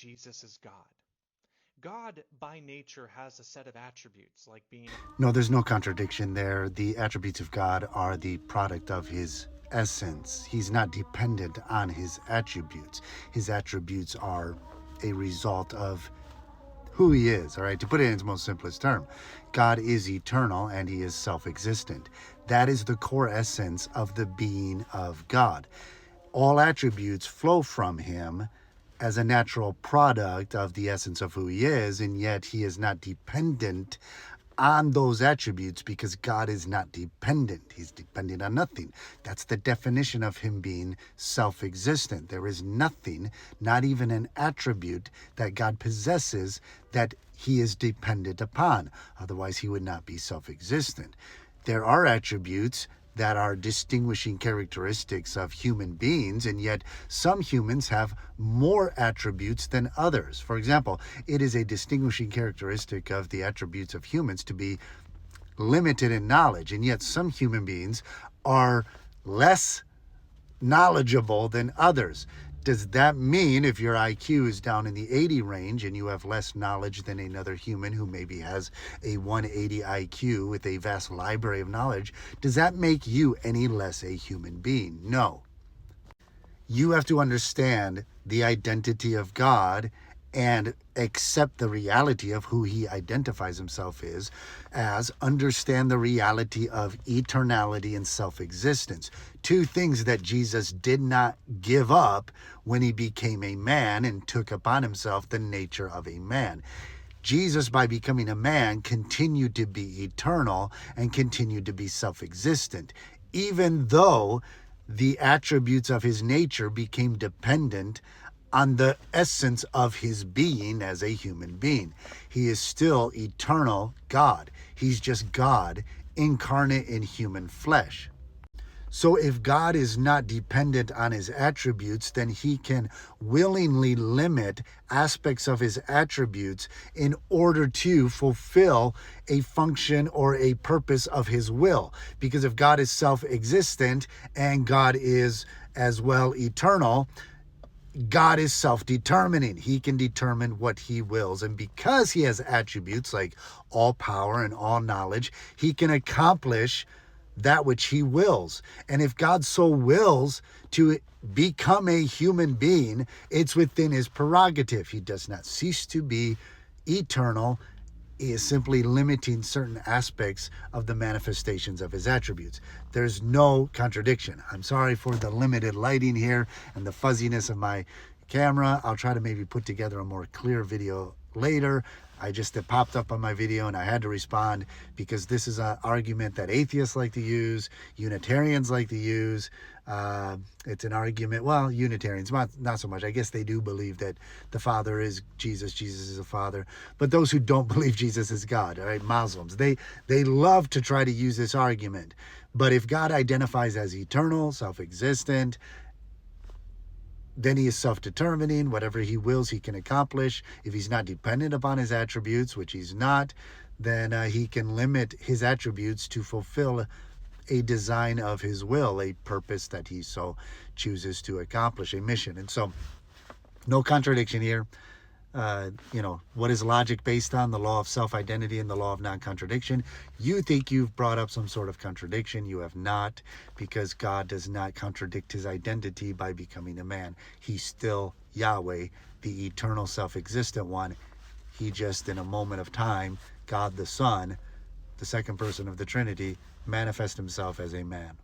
Jesus is God. God, by nature, has a set of attributes, like being... No, there's no contradiction there. The attributes of God are the product of his essence. He's not dependent on his attributes. His attributes are a result of who he is, all right? To put it in its most simplest term, God is eternal and he is self-existent. That is the core essence of the being of God. All attributes flow from him as a natural product of the essence of who he is, and yet he is not dependent on those attributes because God is not dependent. He's dependent on nothing. That's the definition of him being self-existent. There is nothing, not even an attribute that God possesses that he is dependent upon. Otherwise, he would not be self-existent. There are attributes that are distinguishing characteristics of human beings, and yet some humans have more attributes than others. For example, it is a distinguishing characteristic of the attributes of humans to be limited in knowledge, and yet some human beings are less knowledgeable than others. Does that mean if your IQ is down in the 80 range and you have less knowledge than another human who maybe has a 180 IQ with a vast library of knowledge, does that make you any less a human being? No. You have to understand the identity of God and accept the reality of who he identifies himself as, understand the reality of eternality and self-existence. Two things that Jesus did not give up when he became a man and took upon himself the nature of a man. Jesus, by becoming a man, continued to be eternal and continued to be self-existent, even though the attributes of his nature became dependent on the essence of his being as a human being. He is still eternal God. He's just God incarnate in human flesh. So if God is not dependent on his attributes, then he can willingly limit aspects of his attributes in order to fulfill a function or a purpose of his will. Because if God is self-existent and God is as well eternal, God is self-determining. He can determine what he wills. And because he has attributes like all power and all knowledge, he can accomplish that which he wills. And if God so wills to become a human being, it's within his prerogative. He does not cease to be eternal. He is simply limiting certain aspects of the manifestations of his attributes. There's no contradiction. I'm sorry for the limited lighting here and the fuzziness of my camera. I'll try to maybe put together a more clear video later. It popped up on my video and I had to respond because this is an argument that atheists like to use, Unitarians like to use. It's an argument, well, Unitarians, not so much. I guess they do believe that the Father is Jesus, Jesus is the Father. But those who don't believe Jesus is God, all right, Muslims, they love to try to use this argument. But if God identifies as eternal, self-existent, then he is self-determining. Whatever he wills, he can accomplish. If he's not dependent upon his attributes, which he's not, then he can limit his attributes to fulfill a design of his will, a purpose that he so chooses to accomplish, a mission. And so, no contradiction here. What is logic based on? The law of self-identity and the law of non-contradiction. You think you've brought up some sort of contradiction. You have not, because God does not contradict his identity by becoming a man. He's still Yahweh, the eternal self-existent one. He just, in a moment of time, God the Son, the second person of the Trinity, manifests himself as a man.